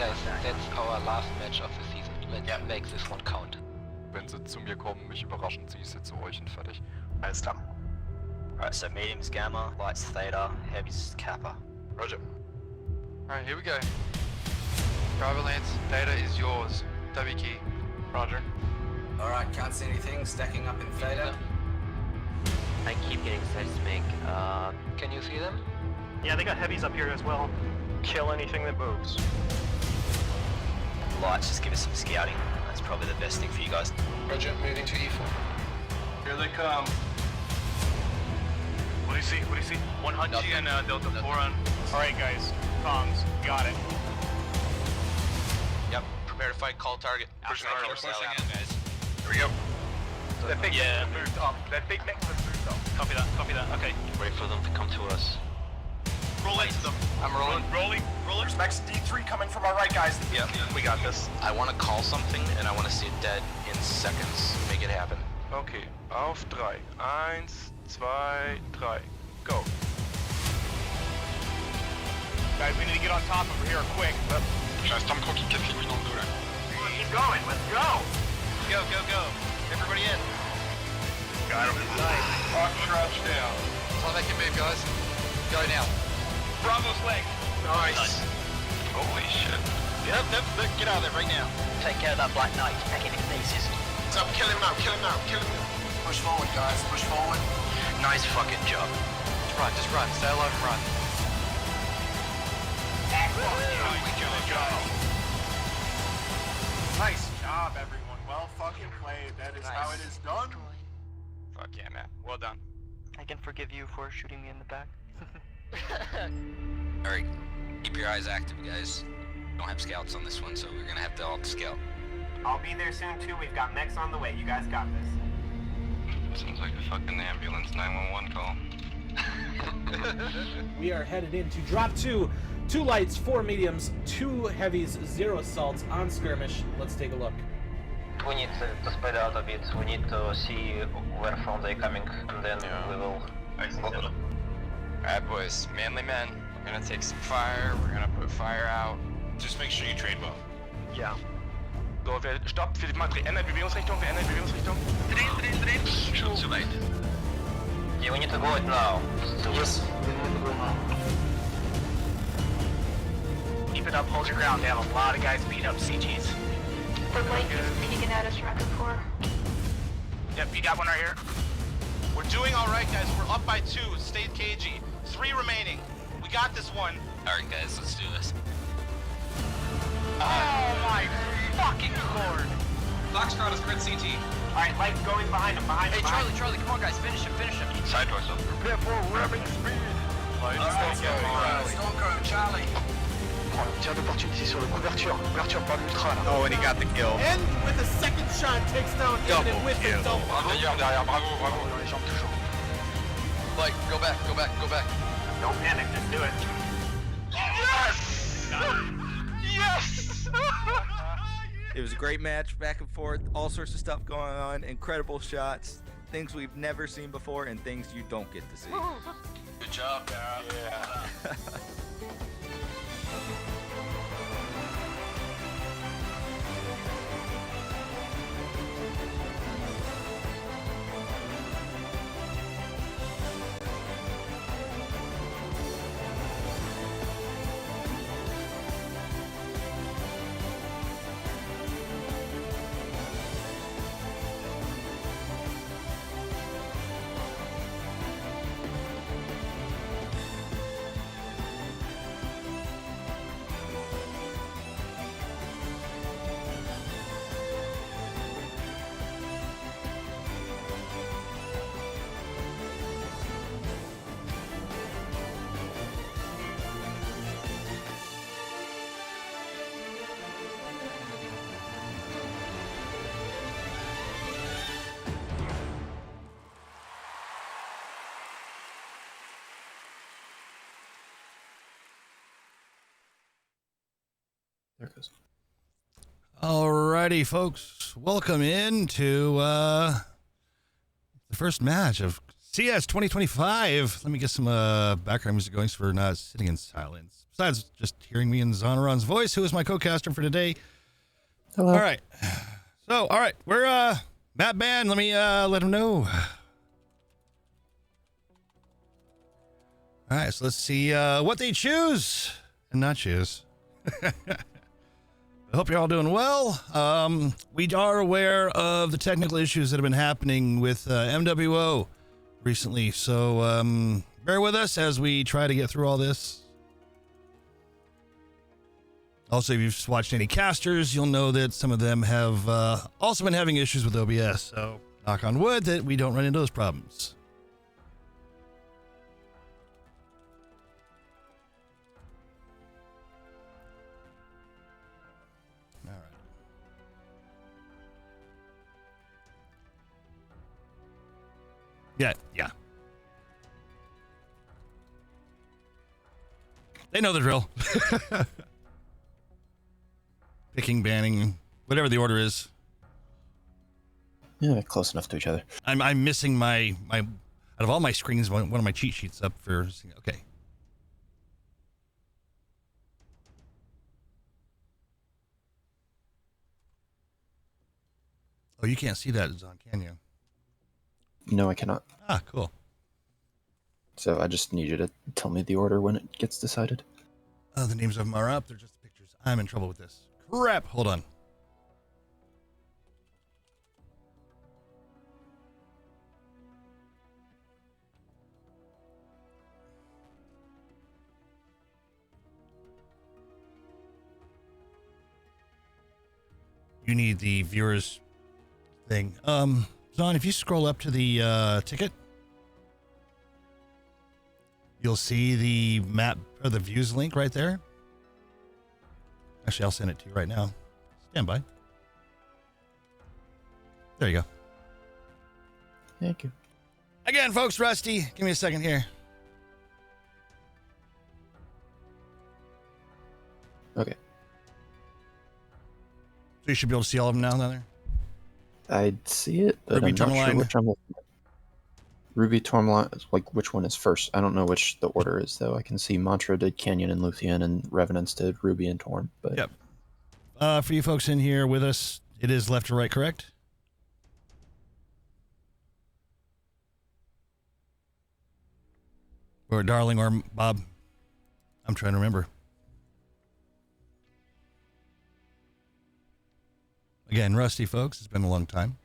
Guys, that's our last match of the season. Let's make this one count. Wenn sie zu mir kommen, mich überraschen, ziehe ich sie zu euch und fertig. Alles klar. Alright, so medium's Gamma, light's Theta, heavy's Kappa. Roger. Alright, here we go. Driver Lance, data is yours. W key. Roger. Alright, can't see anything. Stacking up in Theta. I keep getting seismic. Can you see them? Yeah, they got heavies up here as well. Kill anything that moves. Lights, just give us some scouting. That's probably the best thing for you guys. Roger, moving to E4. Here they come. What do you see? What do you see? 100 and Delta 4 on. Alright guys, comms, got it. Yep, prepare to fight, call target. Pushing Outside in, killer cell out, pushing in. guys. Here we go. That big mix moved up. That big mix has moved up. Copy that, okay. Wait for them to come to us. Roll into them. I'm rolling. Rolling. There's Max D3 coming from our right, guys. Yep, we got this. I want to call something and I want to see it dead in seconds. Make it happen. Okay, auf 3. 1, 2, 3. Go. Guys, we need to get on top over here quick. J'ai un Stormcrow qui casse les couilles dans le dos là. Keep going, let's go! Go, go, go. Everybody in. Got him. Nice. Rock crouch down. Time they can move, guys. Go now. Bravo's leg. Nice. Holy shit. Yep, get out of there right now. Take care of that Black Knight, taking it pieces. Stop, kill him now, kill him now, kill him now. Push forward, guys, push forward. Nice fucking job. Just run. Stay alive and run. Nice job, everyone. Well fucking played. That is how it is done. Fuck yeah, man. Well done. I can forgive you for shooting me in the back. Alright, keep your eyes active, guys. Don't have scouts on this one, so we're gonna have to all scout. I'll be there soon too. We've got mechs on the way. You guys got this. Seems like a fucking ambulance 911 call. We are headed into drop 2. 2 lights, 4 mediums, 2 heavies, 0 assaults on skirmish. Let's take a look. We need to spread out a bit. We need to see where from they're coming, and then we will. Alright boys, manly men. We're gonna take some fire, we're gonna put fire out. Just make sure you trade well. Yeah. So, stopp, wir ändern Bewegungsrichtung, Drehen. Schon zu weit. Yeah, we need to go it now. Yes. Keep it up, hold your ground. They have a lot of guys beat up CGs. The light is peeking at us, Rocket 4. Yep, you got one right here. We're doing alright guys, we're up by 2, stay cagey. 3 remaining. We got this one. Alright guys, let's do this. Oh my fucking lord. Foxtrot is crit CT. Alright, Light's going behind him, Hey, Charlie, come on, guys, finish him. Side dorsal. Prepare for ramming speed. Alright, Stormcrow, Charlie. Tir d'opportunité sur le couverture par l'ultra là. Oh, and he got the kill. And with a second shot, takes down Imminent with the double. D'ailleurs, derrière, bravo. Dans les jambes toujours. Like, go back. Don't panic, just do it. Yes! Yes! It was a great match, back and forth, all sorts of stuff going on, incredible shots, things we've never seen before, and things you don't get to see. Good job, Dara. Yeah. There it goes. Alrighty, folks. Welcome in to the first match of CS2025. Let me get some background music going so we're not sitting in silence. Besides just hearing me in Zonaron's voice, who is my co-caster for today. Hello. All right. So, all right. We're Matt Band. Let me let him know. All right. So let's see what they choose and not choose. I hope you're all doing well. We are aware of the technical issues that have been happening with MWO recently, so bear with us as we try to get through all this. Also, if you've watched any casters, you'll know that some of them have also been having issues with OBS, so knock on wood that we don't run into those problems. All right. Yeah. They know the drill. Picking, banning, whatever the order is. Yeah, close enough to each other. I'm missing my out of all my screens, one of my cheat sheets up for, okay. Oh, you can't see that, Zon, can you? No, I cannot. Ah, cool. So I just need you to tell me the order when it gets decided. Oh, the names of them are up. They're just the pictures. I'm in trouble with this. Crap. Hold on. You need the viewers thing. Zon, if you scroll up to the ticket, you'll see the map or the views link right there. Actually, I'll send it to you right now. Stand by. There you go. Thank you. Again, folks, Rusty, give me a second here. Okay. So you should be able to see all of them now down there? I'd see it, but Ruby I'm not Tourmaline. sure which I'm looking at. Ruby Tourmaline, like which one is first? I don't know which the order is, though. I can see Mantra did Canyon and Luthien, and Revenants did Ruby and Torm. But yep. For you folks in here with us, it is left to right, correct? Or Darling or Bob? I'm trying to remember. Again, Rusty, folks, it's been a long time.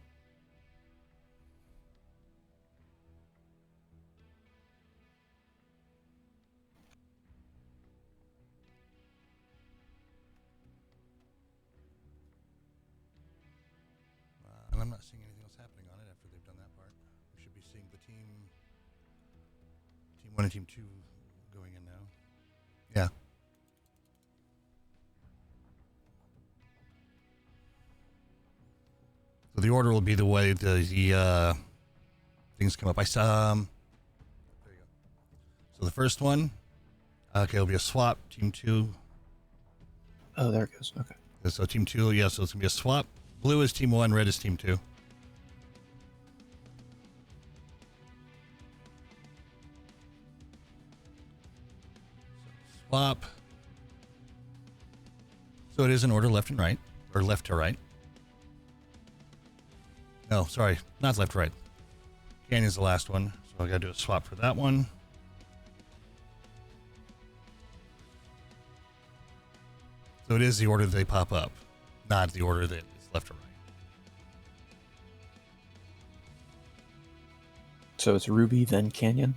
And I'm not seeing anything else happening on it after they've done that part. We should be seeing the team 1 and team 2 going in now. Yeah. So the order will be the way the things come up. I saw. There you go. So the first one, okay, it'll be a swap. Team 2. oh, there it goes. Okay. So team 2, yeah. So it's gonna be a swap. Blue is team 1, red is team 2. Swap. So it is in order left and right, or left to right. No, sorry, not left to right. Canyon's the last one, so I gotta do a swap for that one. So it is the order that they pop up, not the order that is left to right. So it's Ruby, then Canyon?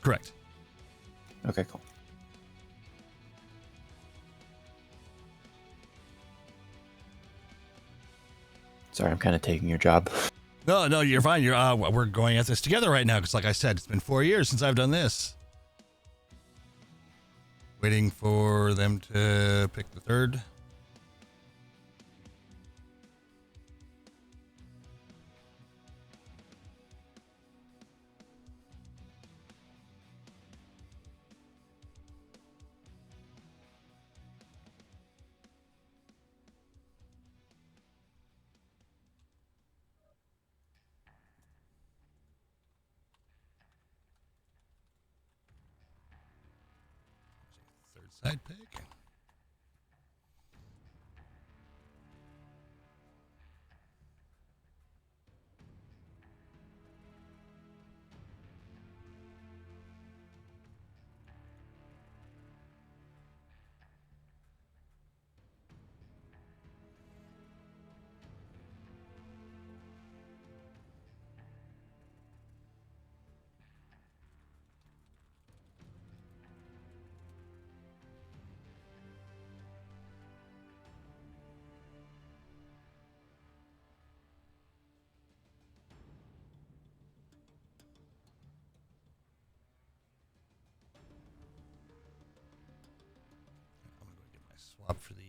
Correct. Okay, cool. Sorry, I'm kind of taking your job. No, you're fine. We're going at this together right now because, like I said, it's been 4 years since I've done this. Waiting for them to pick the third. Third side pick. Swap for the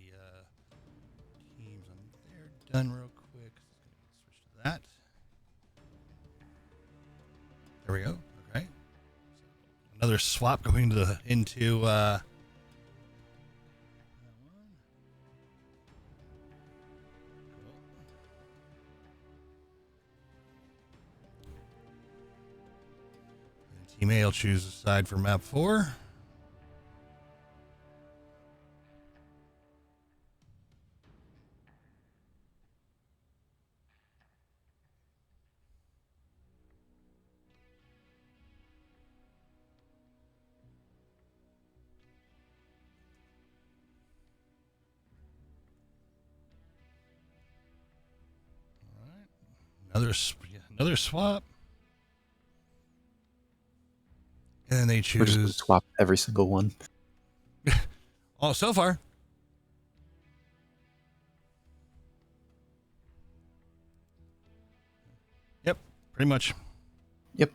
teams on there. Done real quick. Switch to that. There we go. Okay. So another swap going to into that one. Cool. And Team A will choose a side for map 4. Another swap. And they choose. We're just gonna swap every single one. Oh, so far. Yep, pretty much. Yep.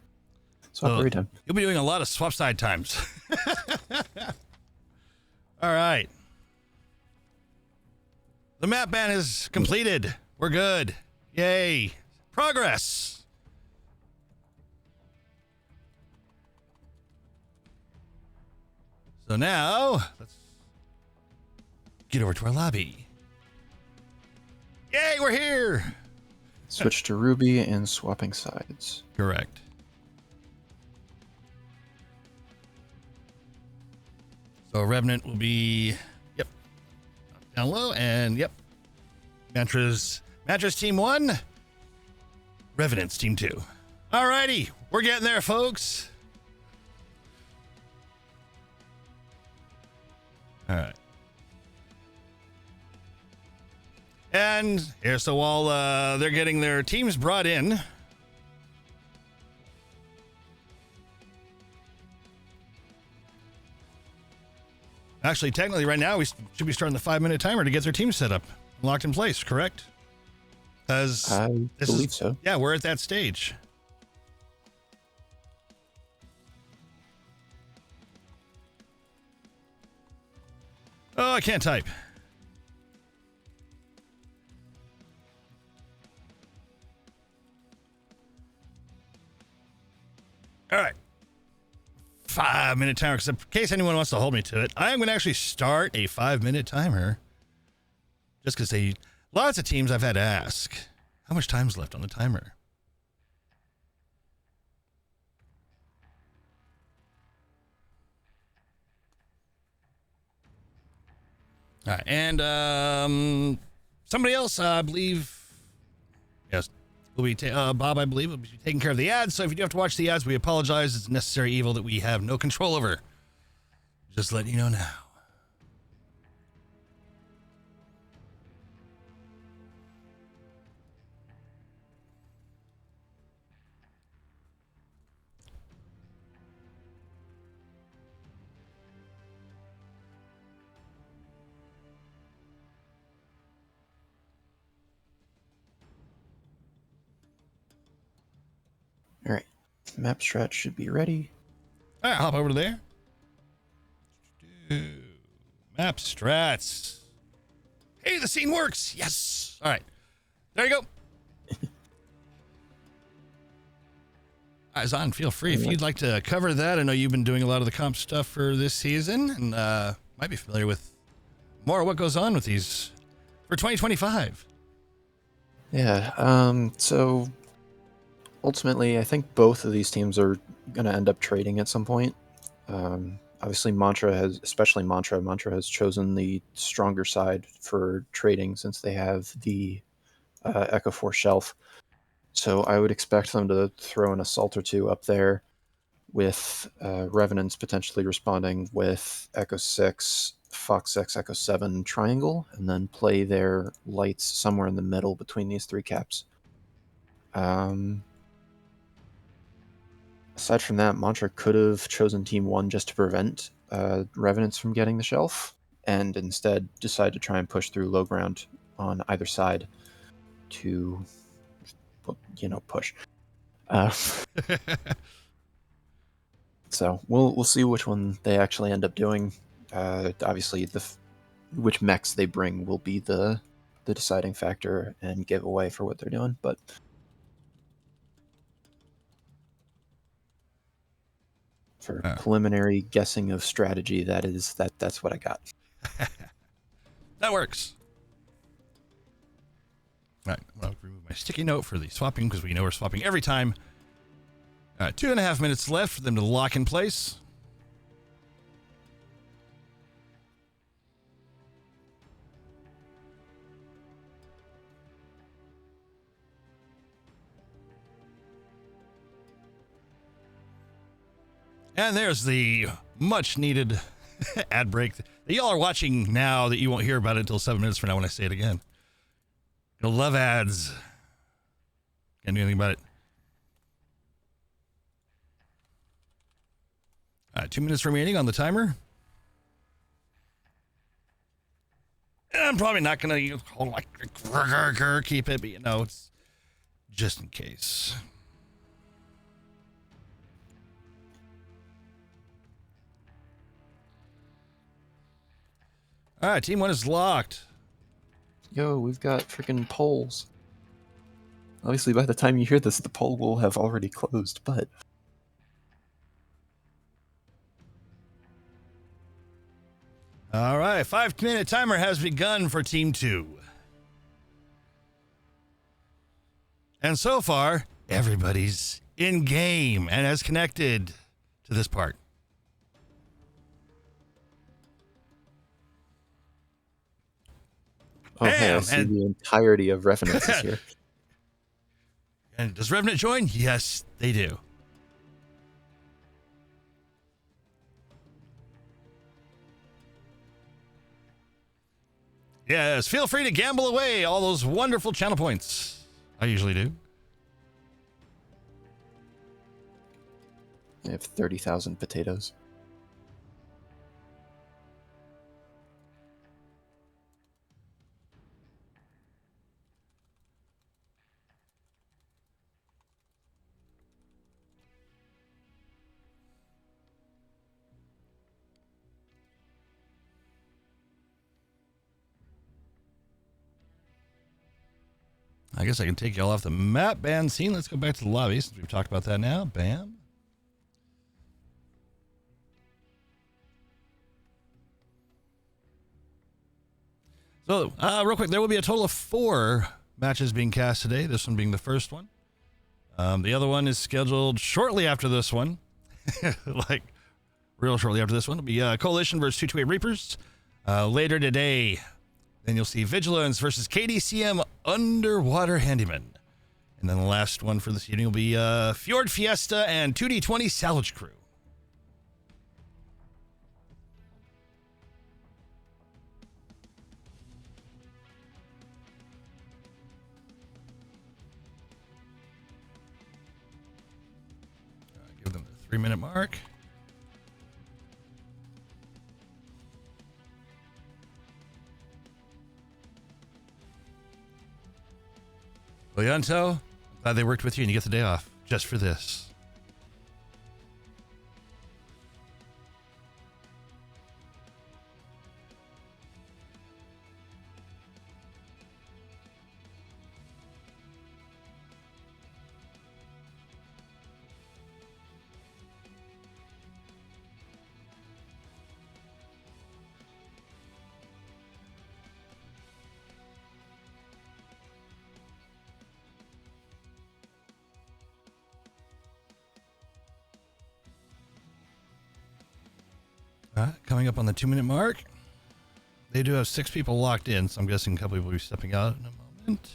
Swap every time. You'll be doing a lot of swap side times. All right. The map ban is completed. We're good. Yay. Progress. So now, let's get over to our lobby. Yay, we're here. Switch to Ruby and swapping sides. Correct. So Revenant will be, yep, down low, and yep, Mattress Team 1, Revenants Team 2. Alrighty, we're getting there, folks. All right. And here, so while they're getting their teams brought in, actually, technically, right now, we should be starting the 5-minute timer to get their team set up, locked in place, correct? Because I believe so. Yeah, we're at that stage. Oh, I can't type. All right. 5-minute timer, because in case anyone wants to hold me to it, I am going to actually start a 5-minute timer. Just because lots of teams I've had to ask, how much time's left on the timer? All right, and somebody else, I believe, yes, will be Bob, I believe, will be taking care of the ads. So if you do have to watch the ads, we apologize. It's a necessary evil that we have no control over. Just letting you know now. All right, map strat should be ready. All right, hop over to there. Map strats. Hey, the scene works. Yes. All right, there you go. Zon, feel free if you'd like to cover that. I know you've been doing a lot of the comp stuff for this season, and might be familiar with more of what goes on with these for 2025. Yeah. So ultimately, I think both of these teams are going to end up trading at some point. obviously especially Mantra has chosen the stronger side for trading since they have the Echo Force shelf. So I would expect them to throw an assault or two up there, with Revenants potentially responding with Echo 6, Fox 6, Echo 7 triangle, and then play their lights somewhere in the middle between these three caps. Aside from that, Mantra could have chosen Team 1 just to prevent Revenants from getting the shelf, and instead decide to try and push through low ground on either side to, push. So we'll see which one they actually end up doing. Obviously, which mechs they bring will be the deciding factor and giveaway for what they're doing. But for preliminary guessing of strategy, that's what I got. That works. All right, I'll remove my sticky note for the swapping because we know we're swapping every time. All right, 2.5 minutes left for them to lock in place. And there's the much needed ad break that y'all are watching now that you won't hear about it until 7 minutes from now when I say it again. You'll love ads. Can't do anything about it. 2 minutes remaining on the timer. And I'm probably not going to keep it, but it's just in case. All right, Team 1 is locked. Yo, we've got freaking polls. Obviously, by the time you hear this, the poll will have already closed, but... All right, 5-minute timer has begun for Team 2. And so far, everybody's in game and has connected to this part. Oh, hey, I see the entirety of Revenants is here. And does Revenant join? Yes, they do. Yes, feel free to gamble away all those wonderful channel points. I usually do. I have 30,000 potatoes. I guess I can take y'all off the map ban scene. Let's go back to the lobby since we've talked about that now. Bam. So, real quick, there will be a total of 4 matches being cast today. This one being the first one. The other one is scheduled shortly after this one. Like, real shortly after this one. It'll be Coalition versus 228 Reapers. Later today, then you'll see Vigilance versus KDCM Underwater Handyman. And then the last one for this evening will be Fjord Fiesta and 2D20 Salvage Crew. Give them the 3-minute mark. Leonto, glad they worked with you and you get the day off just for this. Coming up on the 2-minute mark. They do have 6 people locked in, so I'm guessing a couple people will be stepping out in a moment.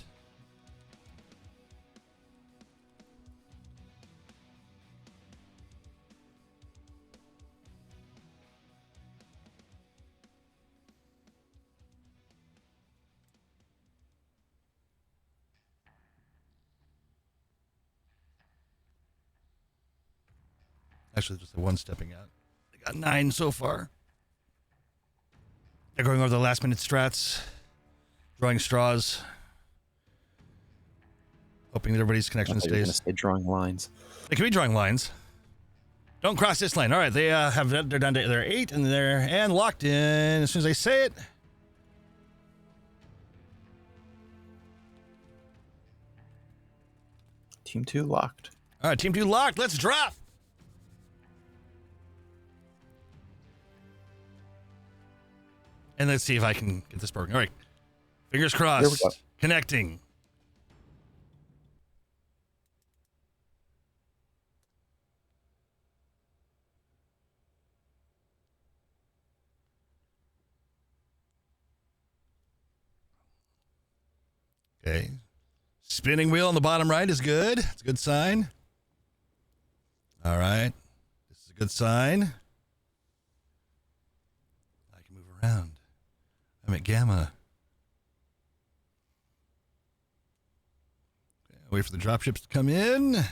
Actually, just the one stepping out. They got 9 so far. They're going over the last minute strats, drawing straws, hoping that everybody's connection You're gonna stays. say drawing lines. They could be drawing lines. Don't cross this line. All right, they they're down to their 8 and they're locked in as soon as I say it. Team 2 locked. All right, team 2 locked. Let's drop. And let's see if I can get this working. All right. Fingers crossed. Here we go. Connecting. Okay. Spinning wheel on the bottom right is good. It's a good sign. All right. This is a good sign. I can move around. I'm at Gamma. Okay, wait for the dropships to come in.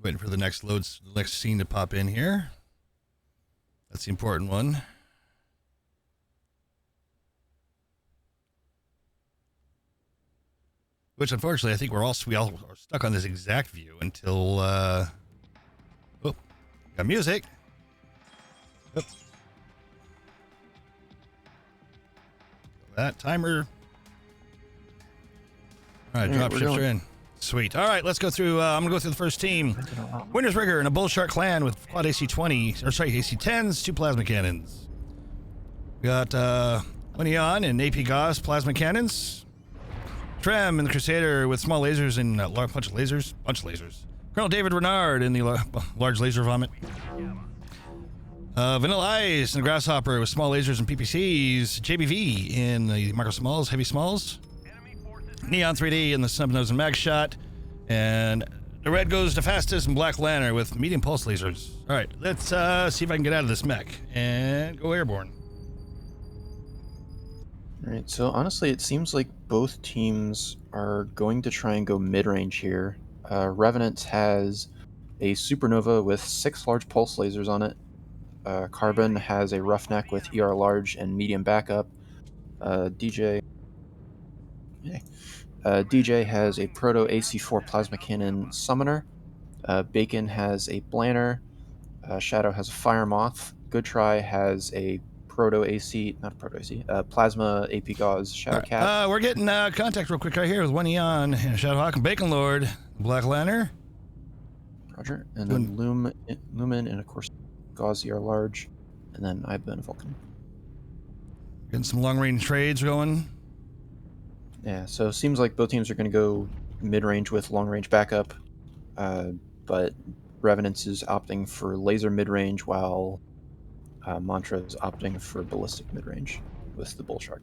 Waiting for the next loads, the next scene to pop in here. That's the important one. Which, unfortunately, I think we all are stuck on this exact view until, oh, got music. Oh. That timer. All right, drop ships are in. Sweet. All right, let's go through. I'm going to go through the first team. Winner's Rigger and a Bull Shark clan with quad AC-20, or sorry, AC-10s, 2 plasma cannons. We got one Eon and AP Gauss plasma cannons. Trem and the Crusader with small lasers and bunch of lasers. Colonel David Renard in the large laser vomit. Vanilla Ice and the Grasshopper with small lasers and PPCs. JBV in the micro smalls, heavy smalls. Neon 3D in the snub nose and mag shot. And the red goes to fastest and Black Lantern with medium pulse lasers. All right, let's see if I can get out of this mech and go airborne. All right, so honestly, it seems like both teams are going to try and go mid-range here. Revenants has a Supernova with 6 large pulse lasers on it. Carbon has a Roughneck with ER large and medium backup. DJ has a Proto AC4 plasma cannon summoner. Bacon has a Blanner. Shadow has a Fire Moth. Good Try has a Plasma AP Gauze Shadow Cat. We're getting contact real quick right here with one Eon, Shadowhawk, and Bacon Lord, Black Lantern. Roger. And then Lumen, and of course Gauze ER large, and then I've been Vulcan. Getting some long range trades going. Yeah, so it seems like both teams are going to go mid-range with long-range backup, but Revenants is opting for laser mid-range, while Mantra is opting for ballistic mid-range with the Bull Shark.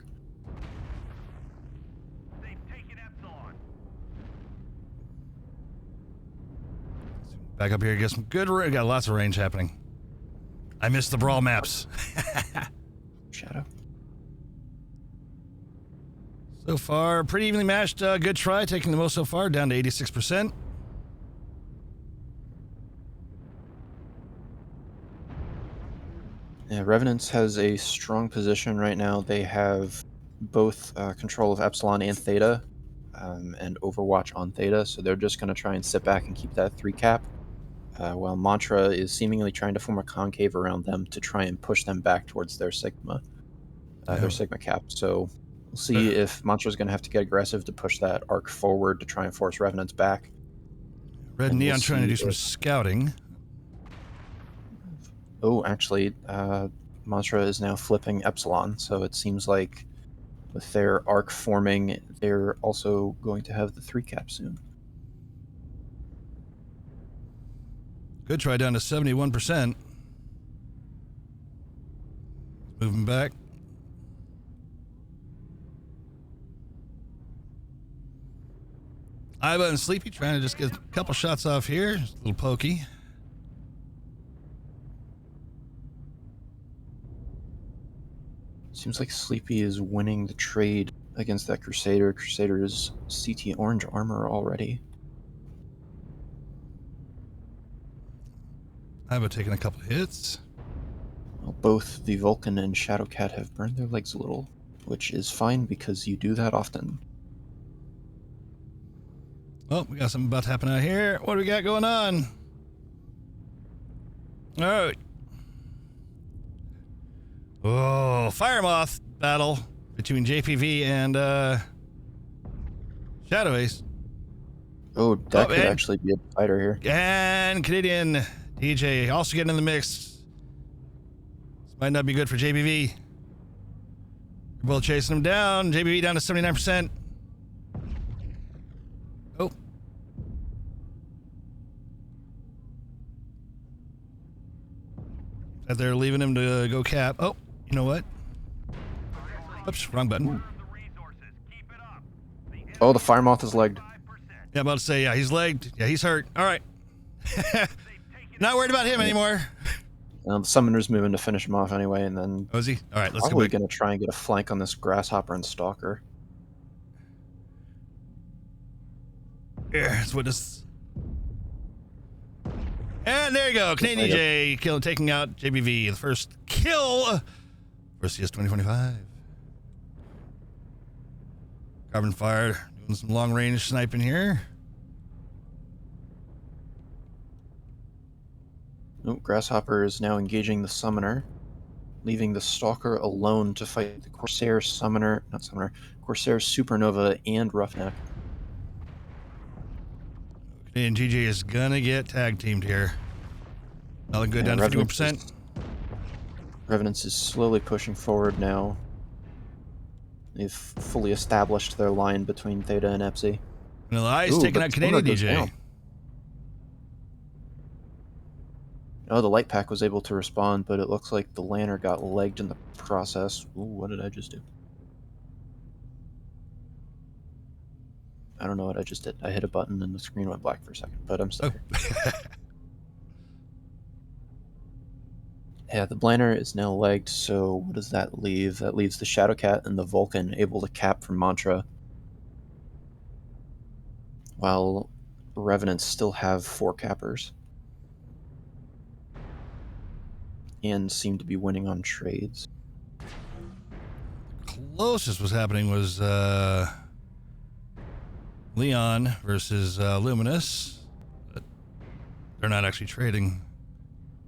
Back up here, get some good range. Got lots of range happening. I missed the brawl maps. Shadow. So far, pretty evenly matched. Good Try, taking the most so far, down to 86%. Yeah, Revenants has a strong position right now. They have both control of Epsilon and Theta, and Overwatch on Theta, so they're just going to try and sit back and keep that 3 cap, while Mantra is seemingly trying to form a concave around them to try and push them back towards their Sigma cap. So we'll see if Mantra's going to have to get aggressive to push that arc forward to try and force Revenants back. Red And Neon we'll trying to do see some if- scouting. Oh, actually, Mantra is now flipping Epsilon, so it seems like with their arc forming, they're also going to have the 3 cap soon. Good try down to 71%. Moving back. Iva and Sleepy trying to just get a couple shots off here. Just a little pokey. Seems like Sleepy is winning the trade against that Crusader. Crusader is CT orange armor already. Iva taking a couple hits. Well, both the Vulcan and Shadowcat have burned their legs a little, which is fine because you do that often. Oh, we got something about to happen out here. What do we got going on? All right. Oh, Fire Moth battle between JPV and Shadow Ace. Oh, that could actually be a fighter here. And Canadian DJ also getting in the mix. This might not be good for JPV. They're both chasing him down. JPV down to 79%. Oh. That they're leaving him to go cap. Oh, you know what? Oops, wrong button. Oh, the Fire Moth is legged. Yeah, about to say, yeah, he's legged. Yeah, he's hurt. All right. Not worried about him anymore. The Summoner's moving to finish him off anyway, and then... Oh, is he? All right, let's go probably back. going to try and get a flank on this Grasshopper and Stalker. Here, let's witness. And there you go. Canadian DJ taking out JBV. The first kill for CS2025. Carbon Fire doing some long range sniping here. Oh, Grasshopper is now engaging the Summoner, leaving the Stalker alone to fight the Corsair Summoner, not Summoner, Corsair Supernova and Roughneck. And GJ is gonna get tag teamed here. Nothing good, down to 51%. Revenants is slowly pushing forward now. They've fully established their line between Theta and Epsi. Vanilla Ice taking out Canadian DJ. Oh, the Light Pack was able to respond, but it looks like the Lanner got legged in the process. Ooh, what did I just do? I don't know what I just did. I hit a button and the screen went black for a second, but I'm still here. Yeah, the Blanner is now legged, so what does that leave? That leaves the Shadowcat and the Vulcan able to cap from Mantra, while Revenants still have 4 cappers and seem to be winning on trades. Closest was happening was Leon versus Luminous. But they're not actually trading.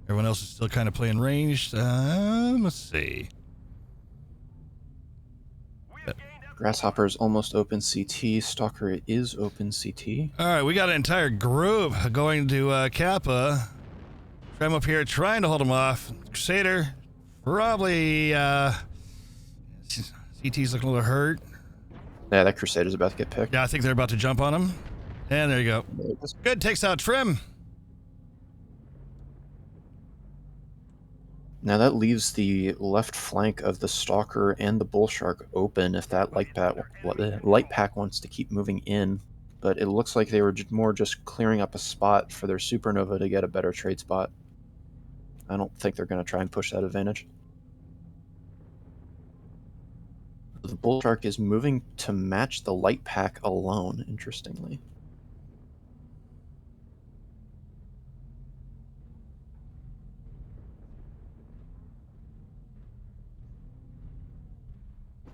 Everyone else is still kind of playing ranged. Let's see. Grasshopper is almost open CT. Stalker is open CT. All right, we got an entire group going to Kappa. I'm up here trying to hold him off. Crusader, probably CT's looking a little hurt. Yeah, that Crusader's about to get picked. Yeah, I think they're about to jump on him. And there you go. Good, takes out Trim. Now that leaves the left flank of the Stalker and the Bull Shark open if that Light Pack wants to keep moving in. But it looks like they were more just clearing up a spot for their Supernova to get a better trade spot. I don't think they're going to try and push that advantage. The Bull Shark is moving to match the Light Pack alone, interestingly.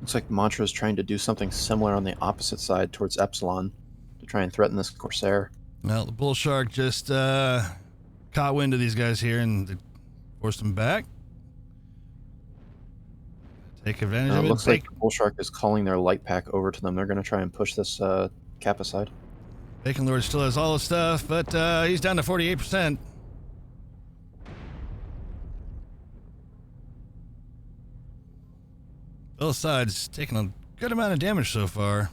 Looks like Mantra is trying to do something similar on the opposite side towards Epsilon to try and threaten this Corsair. Well, the Bull Shark just caught wind of these guys here and forced them back. Take advantage of it. Looks like the Bull Shark is calling their Light Pack over to them. They're going to try and push this Kappa side. Bacon Lord still has all the stuff, but he's down to 48%. Both sides taking a good amount of damage so far.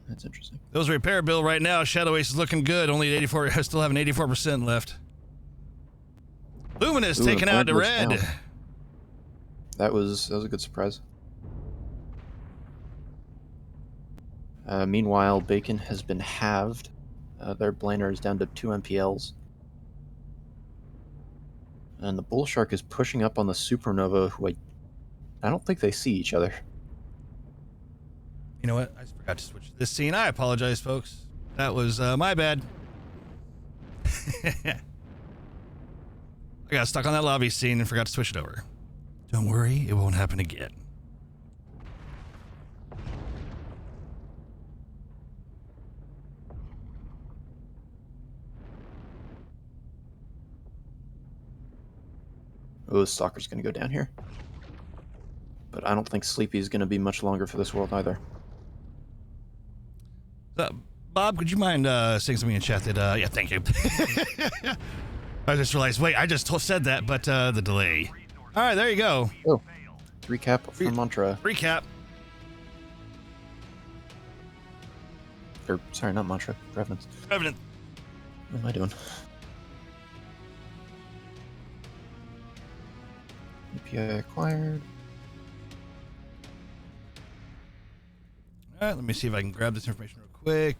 That's interesting. Those repair bill right now, Shadow Ace is looking good. Only at 84. I still have an 84% left. Luminous taken out to red. Down. That was a good surprise. Meanwhile, Bacon has been halved. Their Blainer is down to 2 MPLs. And the Bull Shark is pushing up on the Supernova, who I don't think they see each other. You know what? I forgot to switch this scene. I apologize, folks. That was my bad. I got stuck on that lobby scene and forgot to switch it over. Don't worry, it won't happen again. Oh, Stalker's going to go down here. But I don't think Sleepy is going to be much longer for this world either. Bob, could you mind saying something in chat that, yeah, thank you. I just realized, wait, I just said that, but the delay. All right, there you go. Oh, recap from Mantra. Recap. Or, sorry, not Mantra. Revenants. Revenant. What am I doing? API acquired. All right, let me see if I can grab this information real quick.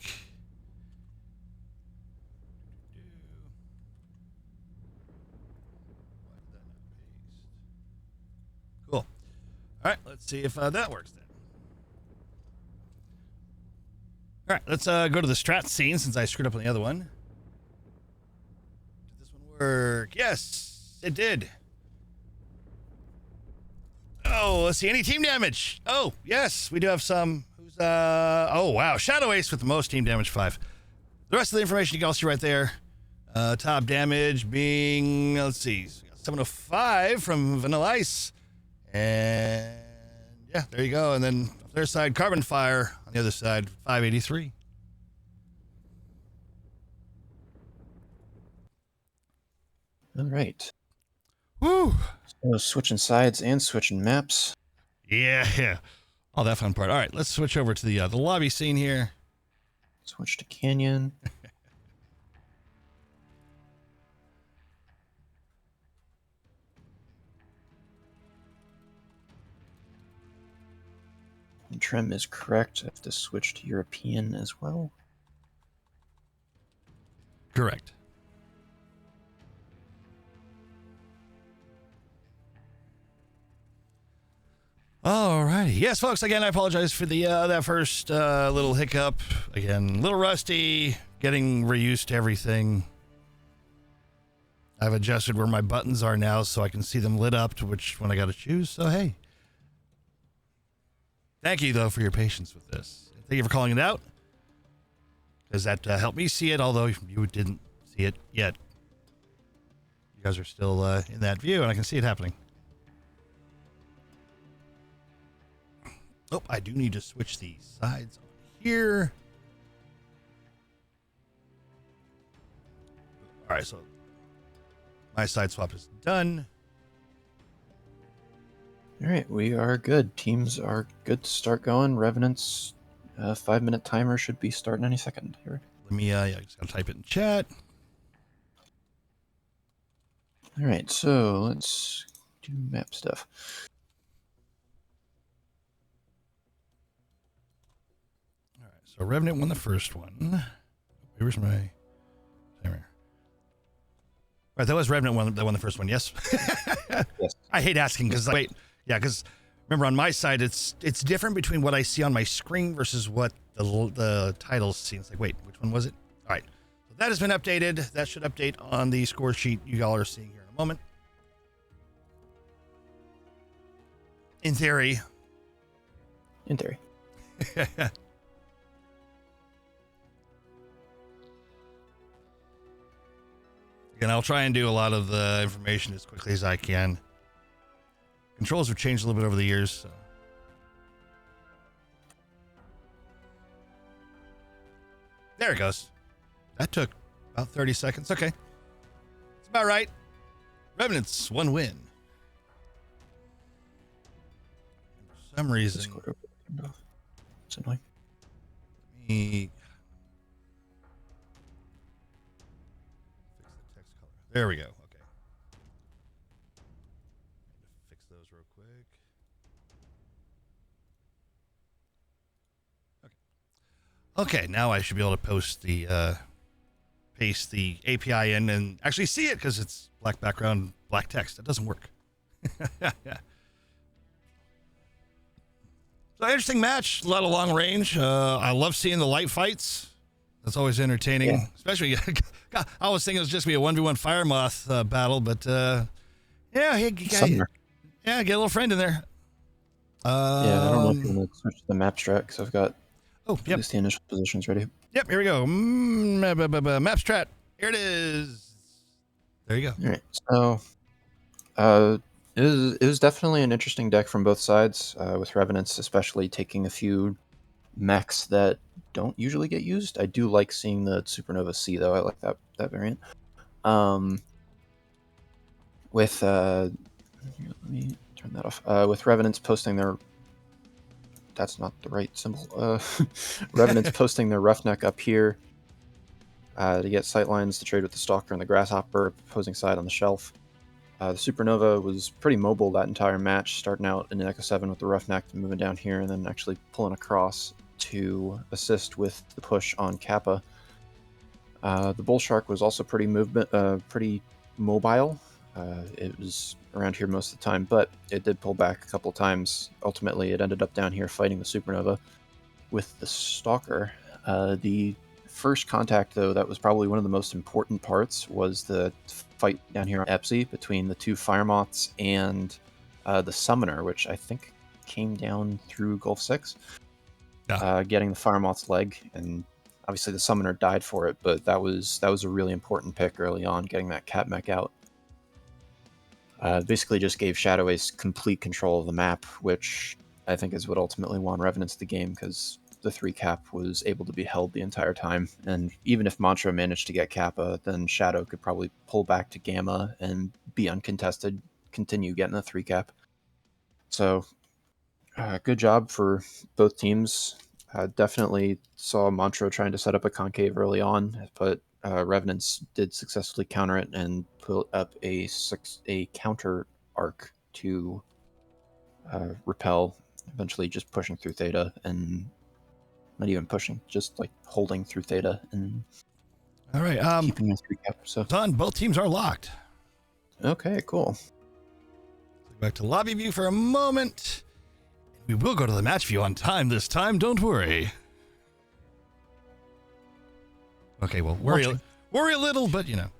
Cool. All right, let's see if that works then. All right, let's go to the strat scene since I screwed up on the other one. Did this one work? Yes, it did. Oh, let's see. Any team damage? Oh, yes, we do have some. Who's oh, wow. Shadow Ace with the most team damage, 5. The rest of the information you can all see right there. Top damage being, let's see, 705 from Vanilla Ice. And yeah, there you go. And then on their side, Carbon Fire. On the other side, 583. All right. Woo! So switching sides and switching maps. Yeah. All that fun part. All right, let's switch over to the lobby scene here. Switch to Canyon. And Trem is correct. I have to switch to European as well. Correct. Alrighty. Yes, folks, again, I apologize for the that first little hiccup. Again, a little rusty, getting reused to everything. I've adjusted where my buttons are now so I can see them lit up to which one I got to choose. So, hey. Thank you, though, for your patience with this. Thank you for calling it out. Because that helped me see it, although you didn't see it yet. You guys are still in that view, and I can see it happening. Oh, I do need to switch the sides on here. All right, so my side swap is done. All right, we are good. Teams are good to start going. Revenants, 5-minute timer should be starting any second here. Let me, yeah, just gotta type it in chat. All right, so let's do map stuff. So Revenant won the first one. Where's my timer? All right, that was Revenant that won the first one. Yes. Yes. I hate asking because because remember on my side it's different between what I see on my screen versus what the titles see. It's like, wait, which one was it? All right, so that has been updated. That should update on the score sheet you all are seeing here in a moment. In theory. In theory. And I'll try and do a lot of the information as quickly as I can. Controls have changed a little bit over the years. So. There it goes. That took about 30 seconds. Okay. It's about right. Revenants, 1 win. For some reason. It's annoying. Let me fix the text color. There we go. Okay. Fix those real quick. Okay, now I should be able to paste the API in and actually see it because it's black background, black text. That doesn't work. So interesting match, a lot of long range. I love seeing the light fights. That's always entertaining, especially. God, I was thinking it was just gonna be a 1v1 Fire Moth battle, but get a little friend in there. I don't know if you want to switch to the map strat because I've got at least the initial positions ready. Yep, here we go. Map strat. Here it is. There you go. All right. So, it was definitely an interesting deck from both sides, with Revenants especially taking a few mechs that don't usually get used. I do like seeing the Supernova C though. I like that variant. Let me turn that off. With Revenants posting their... That's not the right symbol. Revenants posting their Roughneck up here to get sightlines to trade with the Stalker and the Grasshopper, opposing side on the shelf. The Supernova was pretty mobile that entire match, starting out in Echo 7 with the Roughneck, moving down here, and then actually pulling across to assist with the push on Kappa. The Bull Shark was also pretty mobile. It was around here most of the time, but it did pull back a couple times. Ultimately, it ended up down here fighting the Supernova with the Stalker. The first contact, though, that was probably one of the most important parts, was the fight down here on Epsi between the two Fire Moths and the Summoner, which I think came down through Gulf 6, getting the Fire Moth's leg, and obviously the Summoner died for it, but that was a really important pick early on, getting that Cat mech out. Basically just gave Shadow Ace complete control of the map, which I think is what ultimately won Revenants the game, because the 3-cap was able to be held the entire time, and even if Mantra managed to get Kappa, then Shadow could probably pull back to Gamma and be uncontested, continue getting the 3-cap. So, good job for both teams. Definitely saw Mantra trying to set up a concave early on, but Revenants did successfully counter it and put up a counter arc to repel, eventually just pushing through Theta, and not even pushing, just like holding through Theta and all right, keeping a 3-cap. So done. Both teams are locked. Okay, cool. Back to lobby view for a moment. We will go to the match view on time this time. Don't worry. Okay, well, worry a little, but you know.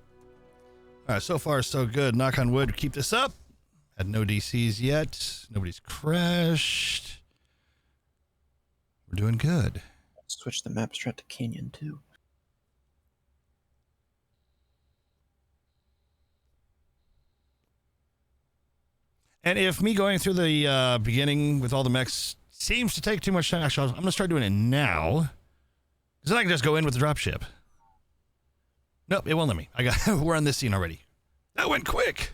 All right, so far so good. Knock on wood. Keep this up. Had no DCs yet. Nobody's crashed. We're doing good. Switch the map strat to Canyon too. And if me going through the beginning with all the mechs seems to take too much time, actually, I'm going to start doing it now. Because then I can just go in with the dropship. Nope, it won't let me. We're on this scene already. That went quick.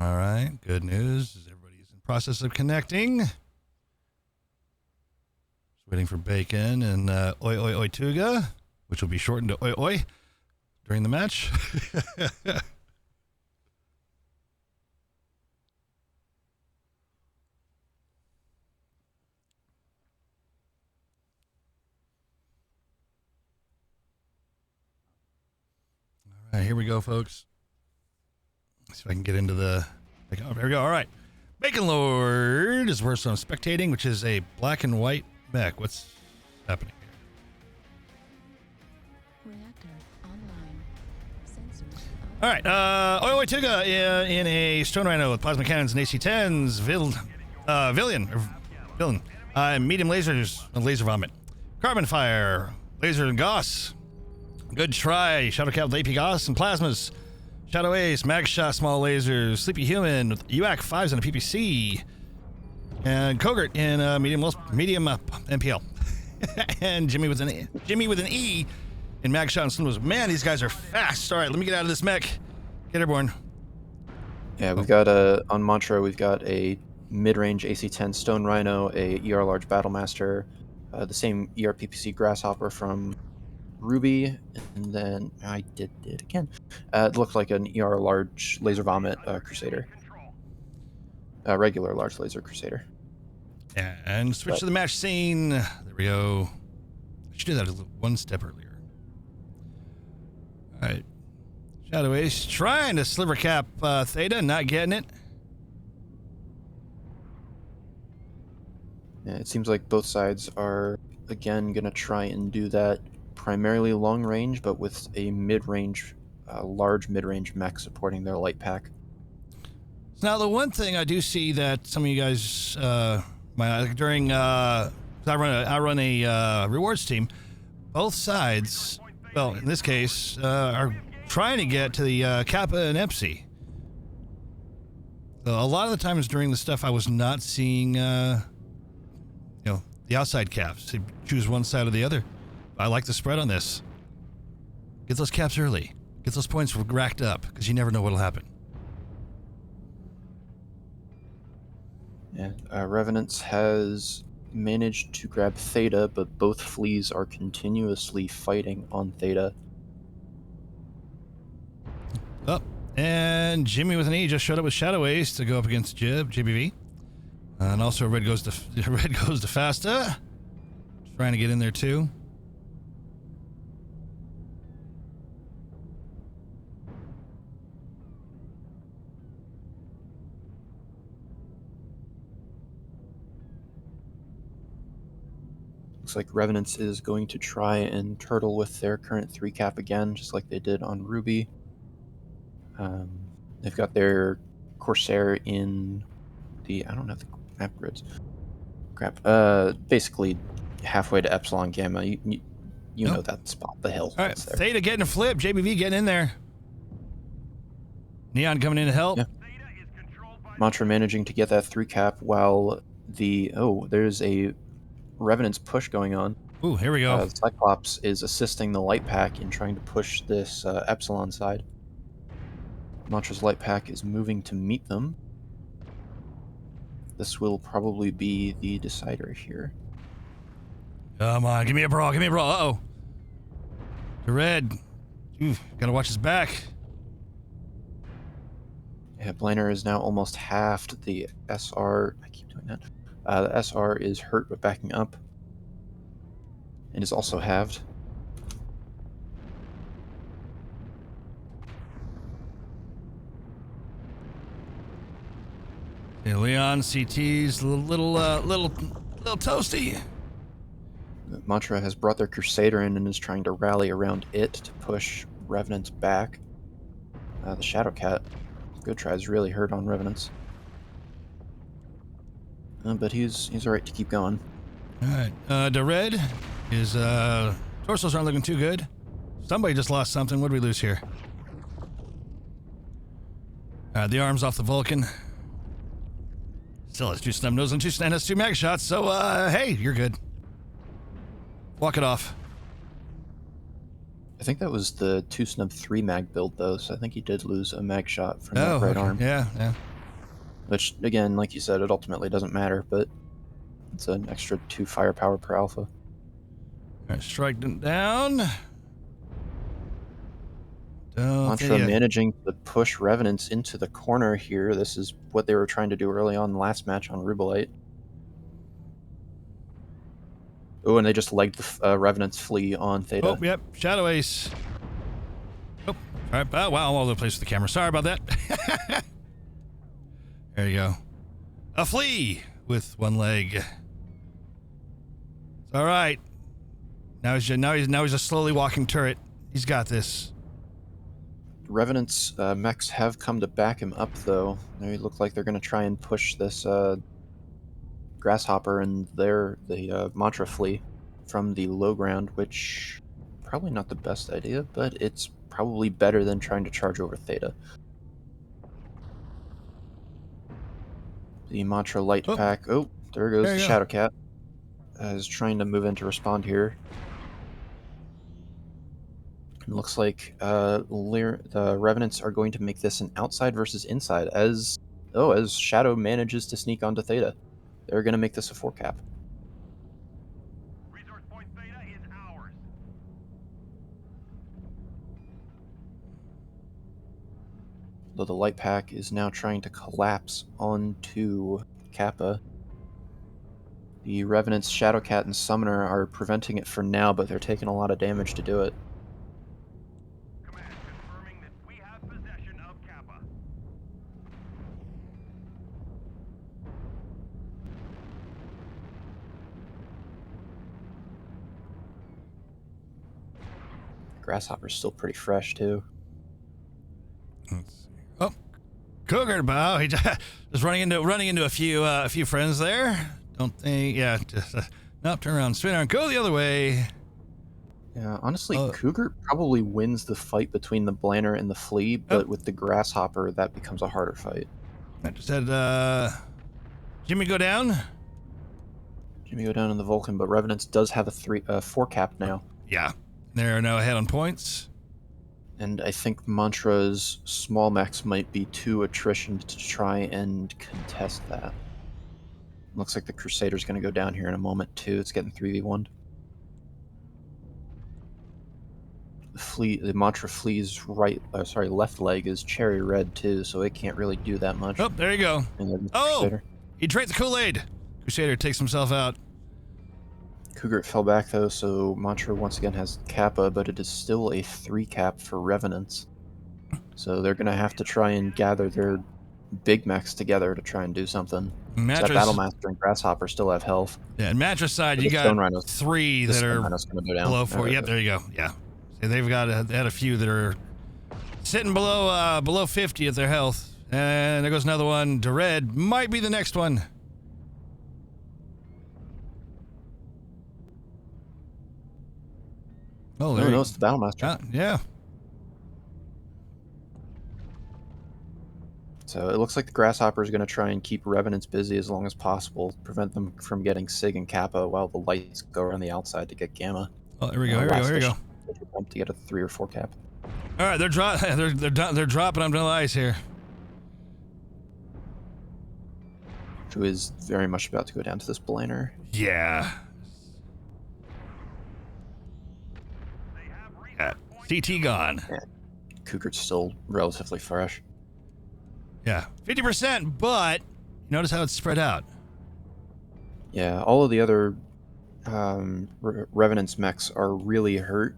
All right, good news. Everybody's in process of connecting. Just waiting for Bacon and Oi Oi Oi Tuga, which will be shortened to Oi Oi during the match. All right, here we go, folks. Let's see if I can get into the... Oh, there we go. All right. Bacon Lord is where I'm spectating, which is a black and white mech. What's happening here? Reactor online. Sensors All right. Oi Oi Tuga in a Stone Rhino with plasma cannons and AC-10s. Villain. Medium lasers, laser vomit. Carbon fire. Laser and Gauss. Good try. Shadow Cap with AP Gauss and plasmas. Shadow Ace, Mag Shot, Small Lasers, Sleepy Human with UAC 5s and a PPC. And Kogert in medium MPL. And Jimmy with an E in Mag Shot and Slim. Man, these guys are fast. All right, let me get out of this mech. Get airborne. Yeah, we've got on Mantra, we've got a mid-range AC-10 Stone Rhino, a ER Large Battlemaster, the same ER PPC Grasshopper from Ruby, and then I did it again. It looked like an ER Large Laser Vomit Crusader. Regular Large Laser Crusader. And switch to the match scene. There we go. I should do that one step earlier. All right. Shadow Ace trying to sliver cap Theta, not getting it. Yeah, it seems like both sides are, again, going to try and do that primarily long range, but with a mid-range, large mid-range mech supporting their light pack. Now, the one thing I do see that some of you guys, I run a rewards team, both sides, well, in this case, are trying to get to the Kappa and Epsi. So a lot of the times during the stuff, I was not seeing, the outside caps. So choose one side or the other. I like the spread on this. Get those caps early. Get those points racked up, because you never know what'll happen. Yeah, Revenants has managed to grab Theta, but both fleas are continuously fighting on Theta. Oh, and Jimmy with an E just showed up with Shadow Ace to go up against JBV. And also red goes to Fasta. Trying to get in there too. Looks like Revenants is going to try and turtle with their current 3 cap again, just like they did on Ruby. They've got their Corsair in the, I don't have the map grids. Crap. Basically halfway to Epsilon Gamma. You know that spot, the hill. All right, Theta getting a flip. JBV getting in there. Neon coming in to help. Yeah. Mantra managing to get that 3 cap while there's a Revenant's push going on. Ooh, here we go. Cyclops is assisting the light pack in trying to push this Epsilon side. Mantra's light pack is moving to meet them. This will probably be the decider here. Come on, give me a brawl, give me a brawl. Uh-oh. The red. Ooh, gotta watch his back. Yeah, Blainer is now almost halved. The SR, I keep doing that. The SR is hurt but backing up. And is also halved. Yeah, Leon, CT's little toasty. Mantra has brought their Crusader in and is trying to rally around it to push Revenants back. The Shadowcat, good tries, really hurt on Revenants. But he's alright to keep going. Alright, the red is, torsos aren't looking too good. Somebody just lost something. What did we lose here? The arms off the Vulcan. Still has 2 snub nose and 2 has 2 mag shots, so, hey, you're good. Walk it off. I think that was the 2 snub 3 mag build, though, so I think he did lose a mag shot from that right arm. Yeah. Which, again, like you said, it ultimately doesn't matter, but it's an extra 2 firepower per alpha. Alright, strike them down. Mantra managing to push Revenants into the corner here. This is what they were trying to do early on last match on Rubelite. Oh, and they just legged the Revenants flee on Theta. Oh, yep. Shadow Ace. Oh, all right. Oh, wow, I'm all over the place with the camera. Sorry about that. There you go. A flea with 1 leg. It's all right. Now he's a slowly walking turret. He's got this. Revenant's mechs have come to back him up, though. They look like they're going to try and push this Grasshopper and the Mantra Flea from the low ground, which probably not the best idea, but it's probably better than trying to charge over Theta. The Mantra Light Pack. Oh, there goes the Shadowcat. Is trying to move in to respond here. It looks like the Revenants are going to make this an outside versus inside as Shadow manages to sneak onto Theta. They're going to make this a 4 cap. Resource point Theta is ours. Though the Light Pack is now trying to collapse onto Kappa. The Revenants, Shadowcat, and Summoner are preventing it for now, but they're taking a lot of damage to do it. Command confirming that we have possession of Kappa. Grasshopper's still pretty fresh too. Let's see. Oh, Cougar bow. He just running into a few friends there. Don't think, yeah. Just nope. Turn around, spin around, go the other way. Yeah, honestly, Cougar probably wins the fight between the Blanner and the Flea, but with the Grasshopper, that becomes a harder fight. I just had Jimmy go down. Jimmy go down in the Vulcan, but Revenants does have a 4 cap now. Yeah, they're now ahead on points. And I think Mantra's small mechs might be too attrition to try and contest that. Looks like the Crusader's going to go down here in a moment too. It's getting 3v1'd. The Mantra Flea's left leg is cherry red too, so it can't really do that much. Oh, there you go. Oh, Crusader. He drank the Kool-Aid. Crusader takes himself out. Cougar fell back though, so Mantra once again has Kappa, but it is still a 3 cap for Revenants. So they're going to have to try and gather their big mechs together to try and do something. Mattress, that Battlemaster and Grasshopper still have health. Yeah, and Mattress side, you got 3 that are below 4. Yep, there you go. Yeah, so they had a few that are sitting below 50 at their health, and there goes another one. Red might be the next one. Oh, there no, it's the Battlemaster. Yeah. So it looks like the Grasshopper is going to try and keep Revenants busy as long as possible, prevent them from getting Sig and Kappa while the lights go around the outside to get Gamma. Oh, here we go. Here we go. To get a 3 or 4 cap. All right, they're dropping onto the ice here. Who is very much about to go down to this Blanner. Yeah. CT gone. Yeah. Cougar's still relatively fresh. Yeah, 50%, but notice how it's spread out. Yeah, all of the other Revenants mechs are really hurt,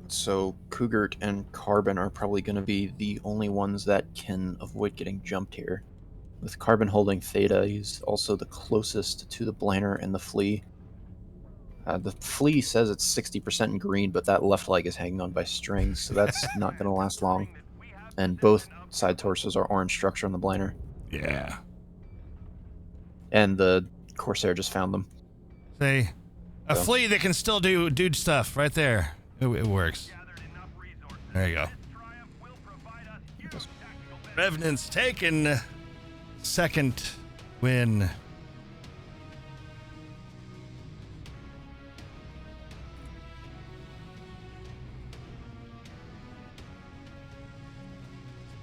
so Cougar and Carbon are probably going to be the only ones that can avoid getting jumped here. With Carbon holding Theta, he's also the closest to the Blanner and the Flea. The Flea says it's 60% in green, but that left leg is hanging on by strings, so that's not going to last long. And both side torsos are orange structure on the Blanner. Yeah. And the Corsair just found them. See, a Flea that can still do dude stuff right there. It works. There you go. Revenants taking second win.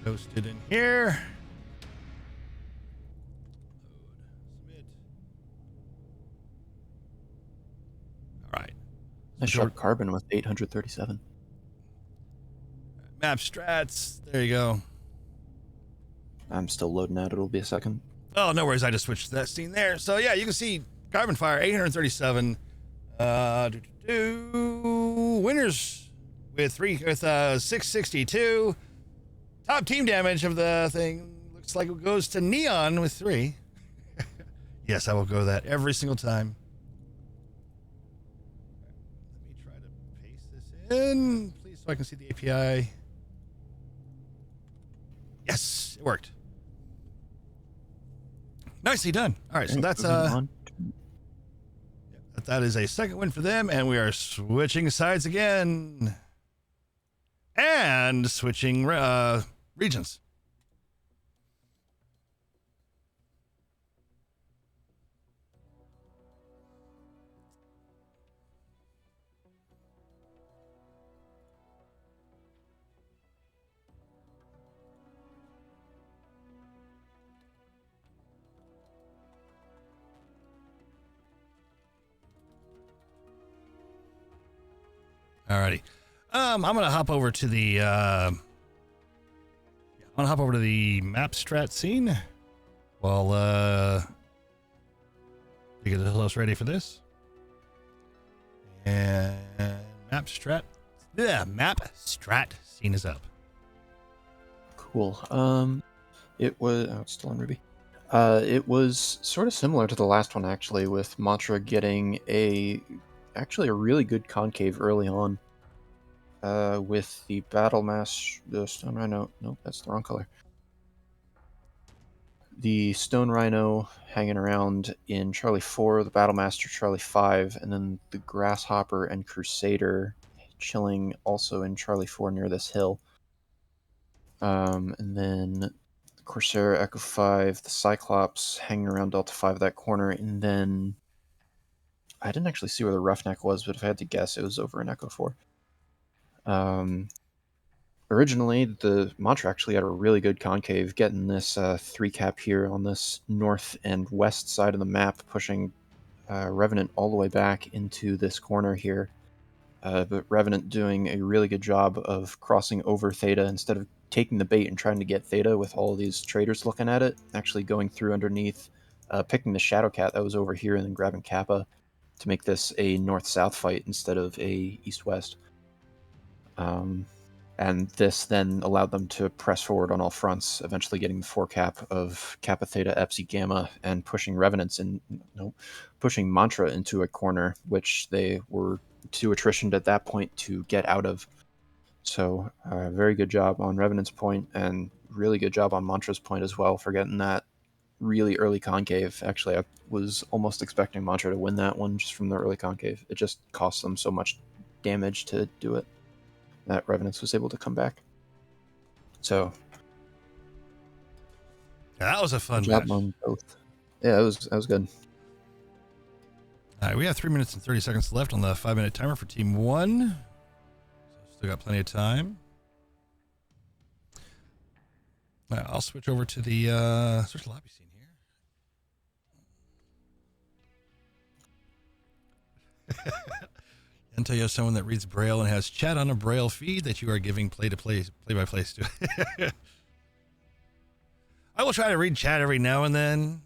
Posted in here. Submit. All right. I shot Carbon with 837. Map strats. There you go. I'm still loading out. It'll be a second. Oh, no worries. I just switched to that scene there. So yeah, you can see Carbon Fire 837. Winners with 662. Top team damage of the thing looks like it goes to Neon with 3. Yes, I will go that every single time. Let me try to paste this in, please, so I can see the API. Yes, it worked. Nicely done. All right, so that's that is a second win for them, and we are switching sides again. and switching regions. Alrighty. I'm gonna hop over to the map strat scene while you get us ready for this. And map strat scene is up. Cool. It was it's still on Ruby. It was sort of similar to the last one actually, with Mantra getting actually a really good concave early on. With the the Stone Rhino. Nope, that's the wrong color. The Stone Rhino hanging around in Charlie 4, the Battlemaster Charlie 5, and then the Grasshopper and Crusader chilling also in Charlie 4 near this hill. And then the Corsair Echo 5, the Cyclops hanging around Delta 5 that corner, and then I didn't actually see where the Roughneck was, but if I had to guess, it was over in Echo 4. Originally, the Mantra actually had a really good concave, getting this 3 cap here on this north and west side of the map, pushing Revenant all the way back into this corner here. But Revenant doing a really good job of crossing over Theta instead of taking the bait and trying to get Theta with all these traders looking at it, actually going through underneath, picking the Shadowcat that was over here and then grabbing Kappa to make this a north-south fight instead of a east-west. And this then allowed them to press forward on all fronts, eventually getting the 4 cap of Kappa, Theta, Epsi, Gamma, and pushing Revenants pushing Mantra into a corner, which they were too attritioned at that point to get out of. So, very good job on Revenant's point, and really good job on Mantra's point as well for getting that really early concave. Actually, I was almost expecting Mantra to win that one just from the early concave. It just cost them so much damage to do it that Revenants was able to come back. So yeah, that was a fun job match. on both. Yeah, that was good. All right, we have 3 minutes and 30 seconds left on the 5-minute timer for Team 1. So still got plenty of time. All right, I'll switch over to the lobby scene here. Until you have someone that reads Braille and has chat on a Braille feed that you are giving play-by-play to. I will try to read chat every now and then.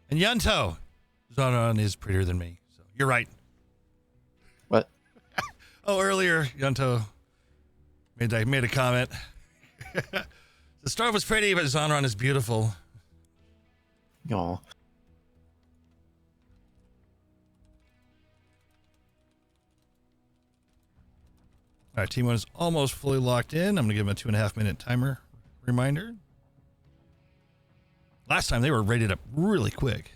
And Yunto, Zonon is prettier than me. So you're right. What? Oh, earlier, Yunto made a comment. The star was pretty, but Zonon is beautiful. Aw. All right, Team 1 is almost fully locked in. I'm going to give them a 2.5-minute timer reminder. Last time they were rated up really quick.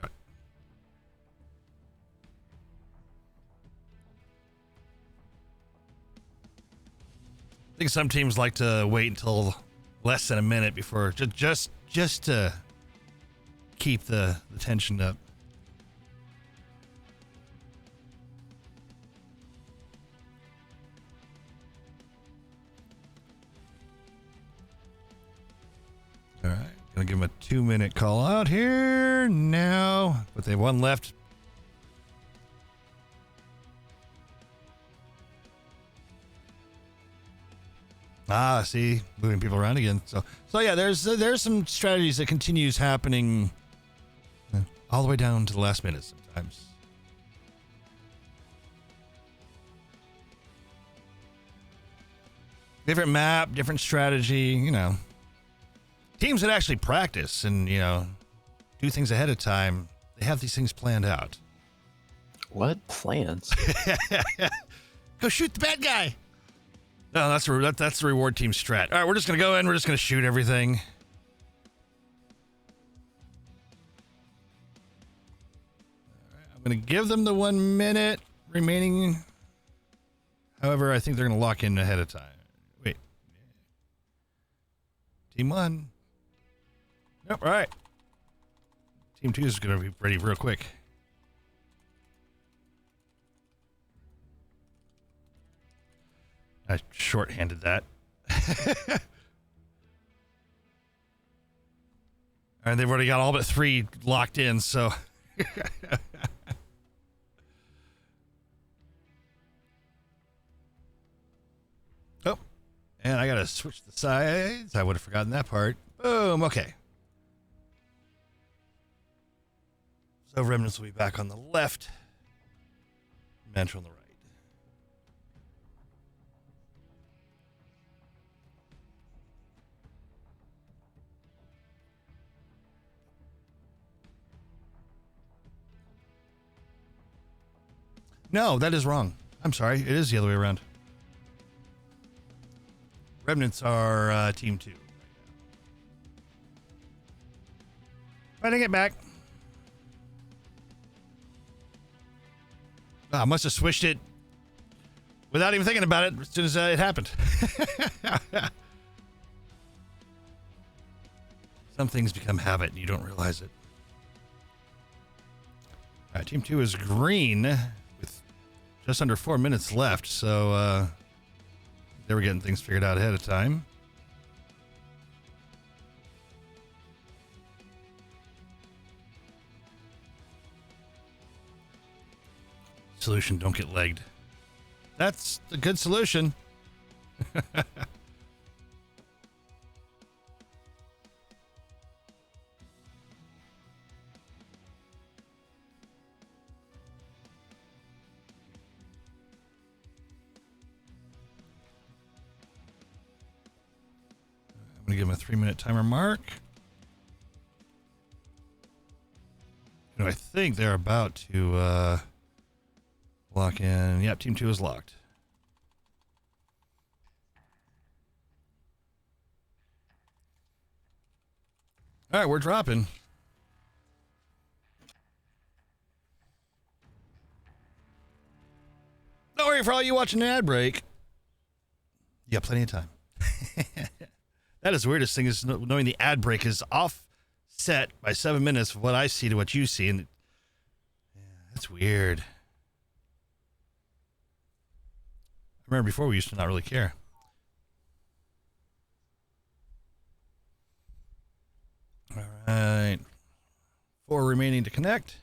All right. I think some teams like to wait until less than a minute before just to keep the tension up. All right, gonna give him a 2-minute call out here now, but they have one left. Ah, see, moving people around again. So yeah, there's some strategies that continues happening all the way down to the last minute sometimes. Different map, different strategy, you know. Teams that actually practice and, you know, do things ahead of time, they have these things planned out. What plans? Go shoot the bad guy. No, that's the reward team strat. All right, we're just going to go in. We're just going to shoot everything. All right, I'm going to give them the 1 minute remaining. However, I think they're going to lock in ahead of time. Wait. Team 1. Yep, all right. Team 2 is going to be ready real quick. I shorthanded that. And they've already got all but 3 locked in, so. Oh, and I gotta switch the sides. I would have forgotten that part. Boom, okay. So Remnants will be back on the left. Mantra on the right. No, that is wrong. I'm sorry. It is the other way around. Remnants are team 2. Trying to get back. I must have switched it without even thinking about it as soon as it happened. Some things become habit and you don't realize it. All right, team 2 is green with just under 4 minutes left, so they were getting things figured out ahead of time. Solution, don't get legged. That's a good solution. I'm going to give him a 3-minute timer mark. You know, I think they're about to lock in. Yep, team 2 is locked. All right, we're dropping. Don't worry, for all you watching an ad break, you got plenty of time. That is the weirdest thing, is knowing the ad break is offset by 7 minutes of what I see to what you see, and yeah, that's weird. I remember before we used to not really care. All right. 4 remaining to connect.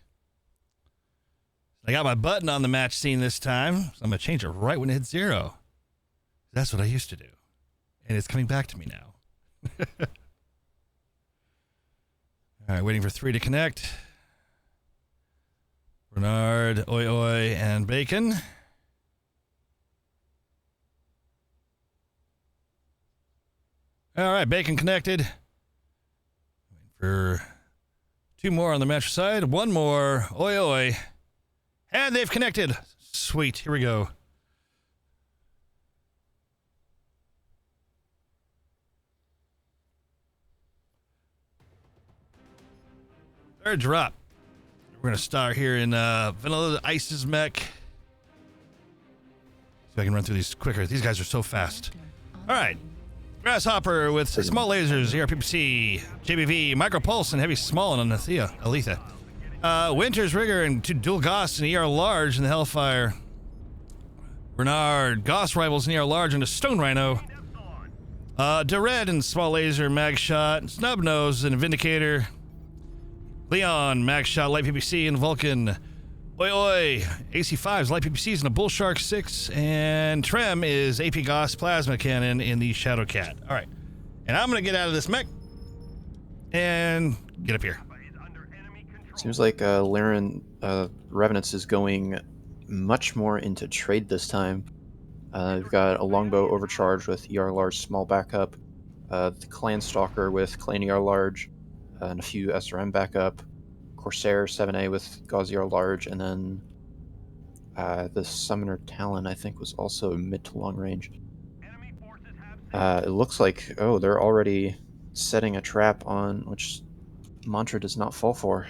I got my button on the match scene this time, so I'm going to change it right when it hits 0. That's what I used to do. And it's coming back to me now. All right, waiting for 3 to connect. Bernard, Oi Oi, and Bacon. All right, Bacon connected. Waiting for 2 more on the match side. 1 more. Oi Oi. And they've connected. Sweet. Here we go. Third drop. We're going to start here in Vanilla Ice's mech. See if I can run through these quicker. These guys are so fast. All right. Grasshopper with small lasers, ERPC, JBV, Micropulse, and heavy small and Aletha. Winter's Rigger and 2 dual Goss and ER large in the Hellfire. Bernard, Goss rivals and ER large and a Stone Rhino. DeRed and small laser, mag shot, Snubnose and Vindicator. Leon, mag shot, light PPC and Vulcan. Oi Oi, AC5s, light PPCs and a Bull Shark 6, and Trem is AP Goss plasma cannon in the Shadow Cat. All right, and I'm gonna get out of this mech and get up here. Seems like Lyran Revenants is going much more into trade this time. We've got a longbow overcharge with ER large small backup, the Clan Stalker with Clan ER large, and a few SRM backup. Corsair 7A with Gauss ER large, and then the Summoner Talon I think was also mid to long range. It looks like, oh, they're already setting a trap on, which Mantra does not fall for.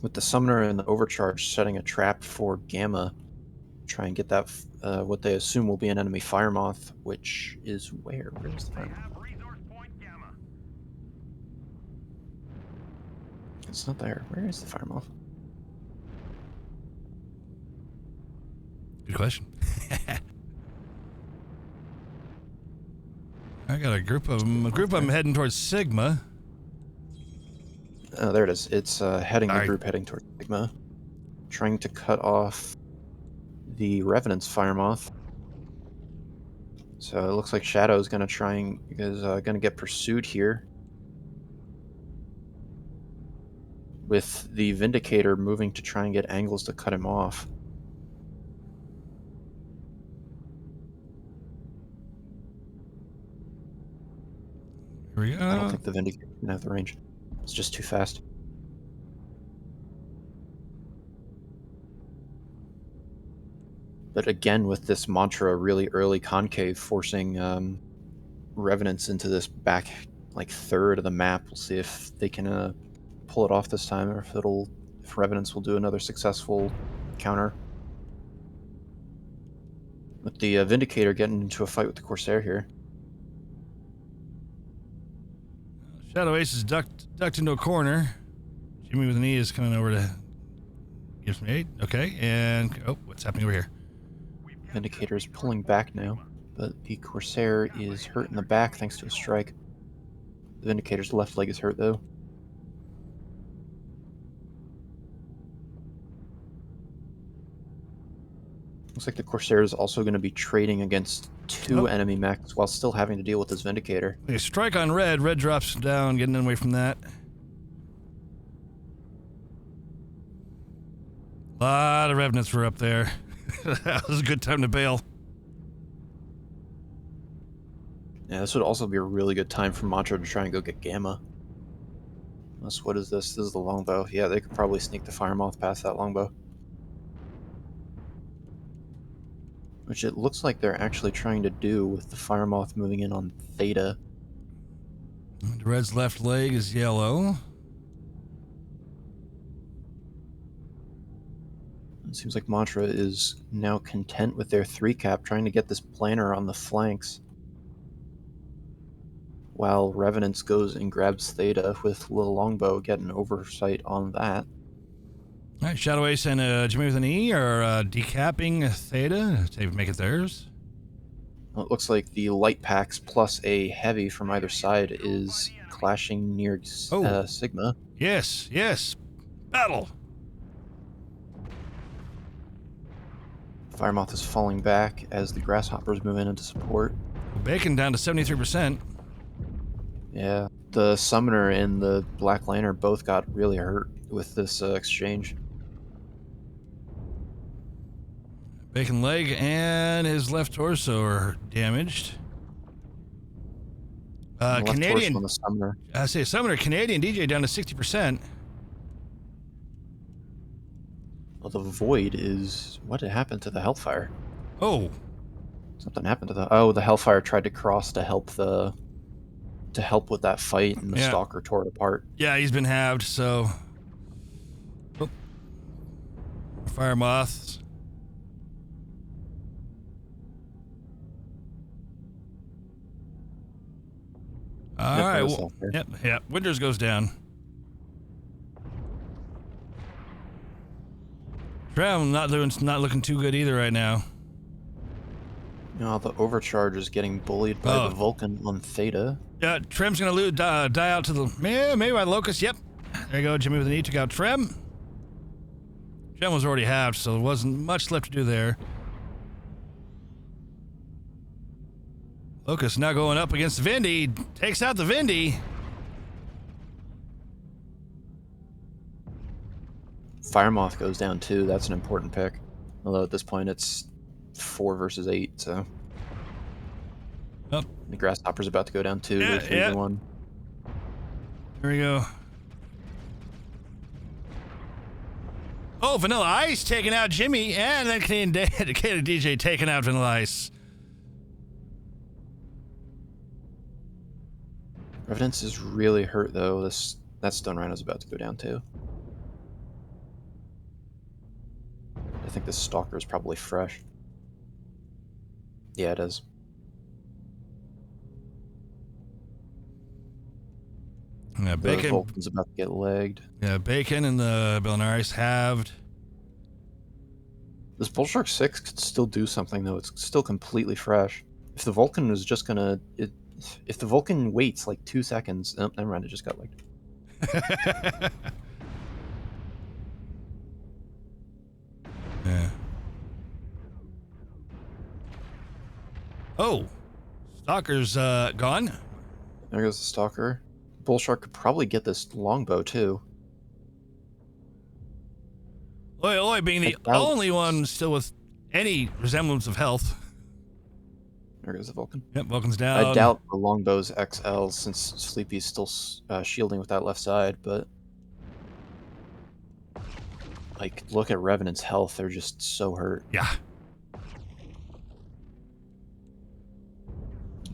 With the Summoner and the Overcharge setting a trap for Gamma, try and get that what they assume will be an enemy fire moth, which is where? Where's the fire moth? It's not there. Where is the fire moth? Good question. I got a group of them. A group of them heading towards Sigma. Oh, there it is. It's heading All the right. group heading towards Sigma, trying to cut off the Revenant's fire moth. So it looks like Shadow is gonna gonna get pursued here, with the Vindicator moving to try and get angles to cut him off. Here we go. I don't think the Vindicator can have the range. It's just too fast. But again, with this mantra really early concave forcing Revenants into this back like third of the map, we'll see if they can pull it off this time, or if Revenants will do another successful counter. With the Vindicator getting into a fight with the Corsair here. Shadow Ace is ducked into a corner. Jimmy with an E is coming over to give some aid. Okay, and oh, what's happening over here? Vindicator is pulling back now, but the Corsair is hurt in the back thanks to a strike. The Vindicator's left leg is hurt though. Looks like the Corsair is also going to be trading against two enemy mechs while still having to deal with this Vindicator. A strike on Red. Red drops down, getting away from that. A lot of Revenants were up there. That was a good time to bail. Yeah, this would also be a really good time for Mantra to try and go get Gamma. Unless, what is this? This is the longbow. Yeah, they could probably sneak the Fire Moth past that longbow. Which it looks like they're actually trying to do with the Fire Moth moving in on Theta. The Red's left leg is yellow. It seems like Mantra is now content with their 3-cap, trying to get this planner on the flanks. While Revenants goes and grabs Theta with Little Longbow, getting oversight on that. All right, Shadow Ace and Jimmy with an E are decapping Theta to make it theirs. Well, it looks like the light packs plus a heavy from either side is clashing near Sigma. Yes, yes. Battle. Firemoth is falling back as the Grasshoppers move in into support. Bacon down to 73%. Yeah, the Summoner and the Black Lantern both got really hurt with this exchange. Bacon leg and his left torso are damaged. Canadian. On the Summoner. I say Summoner, Canadian DJ down to 60%. Well, the Void is... What had happened to the Hellfire? Oh. Something happened to the... Oh, the Hellfire tried to cross to help with that fight, and the Stalker tore it apart. Yeah, he's been halved, so... Oh. Fire Moths. All right. Well, yep. Winters goes down. Trem not looking too good either right now. No, the Overcharge is getting bullied by the Vulcan on Theta. Yeah, Trem's gonna die out to the maybe by Locust. Yep. There you go. Jimmy with an E took out Trem. Trem was already halved, so there wasn't much left to do there. Locust now going up against Vindy. Takes out the Vindy. Firemoth goes down too. That's an important pick. Although at this point it's 4 versus 8, so. Oh. The Grasshopper's about to go down too. Yeah, 3-1. Here we go. Oh, Vanilla Ice taking out Jimmy, and then Canadian DJ taking out Vanilla Ice. Revenants is really hurt though. That Stone Rhino's about to go down too. I think this Stalker is probably fresh. Yeah, it is. Yeah, The Bacon. Vulcan's about to get legged. Yeah, Bacon and the Belinaris halved. This Bull Shark 6 could still do something, though. It's still completely fresh. If the Vulcan was just gonna... if the Vulcan waits like 2 seconds... Oh, never mind, it just got legged. Yeah. Oh! Stalker's gone. There goes the Stalker. Bull Shark could probably get this longbow, too. Oi, Oi being the only one still with any resemblance of health. There goes the Vulcan. Yep, Vulcan's down. I doubt the longbow's XL since Sleepy's still shielding with that left side, but... like, look at Revenant's health. They're just so hurt. Yeah.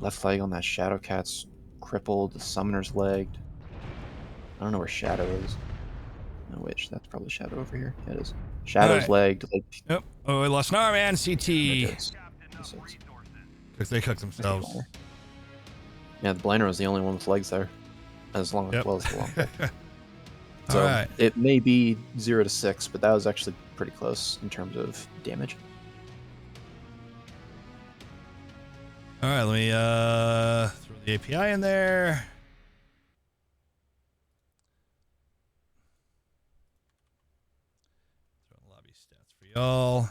Left leg on that Shadowcat's crippled. The Summoner's legged. I don't know where Shadow is. No, wait, that's probably Shadow over here. Yeah, it is. Shadow's legged. Like, yep. Oh, we lost an arm and CT. They cooked themselves. Yeah, the Blinder was the only one with legs there. As long as well as the long leg. So Alright. it may be 0 to 6, but that was actually pretty close in terms of damage. Alright, let me throw the API in there. Throw lobby stats for y'all. As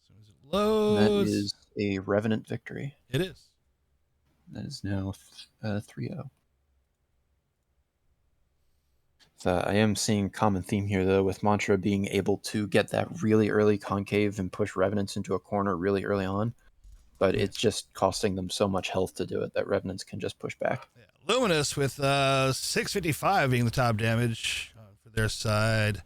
soon as it loads. That is a Revenant victory. It is. That is now 3-0. So I am seeing a common theme here, though, with Mantra being able to get that really early concave and push Revenants into a corner really early on. But it's just costing them so much health to do it that Revenants can just push back. Yeah. Luminous with 655 being the top damage for their side.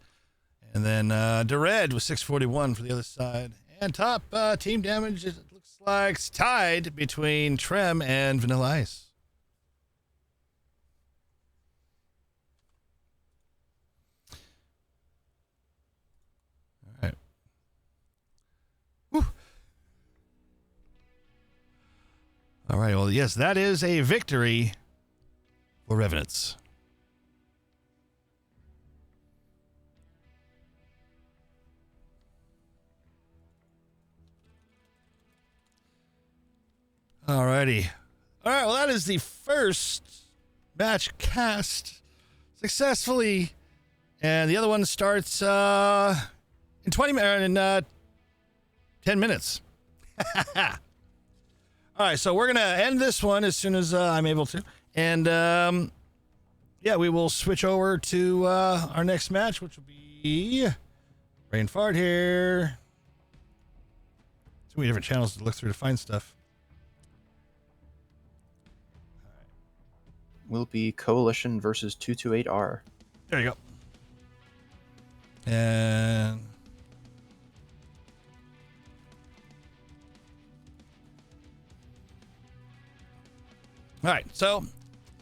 And then Dered with 641 for the other side. And top team damage, it looks like it's tied between Trem and Vanilla Ice. All right. Whew. All right, well, yes, that is a victory for Revenants. Alrighty. All right, well, that is the first match cast successfully. And the other one starts in 10 minutes. All right, so we're going to end this one as soon as I'm able to. And, yeah, we will switch over to our next match, which will be Rain Fart here. So many different channels to look through to find stuff. Will be Coalition versus 228R. There you go. And all right, so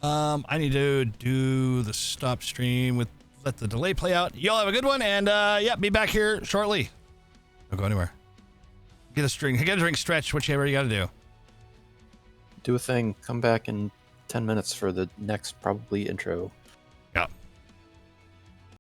I need to do the stop stream with let the delay play out. Y'all have a good one, and yeah, be back here shortly. Don't go anywhere. Get a drink, stretch, whichever you got to do. Do a thing. Come back in 10 minutes for the next probably intro.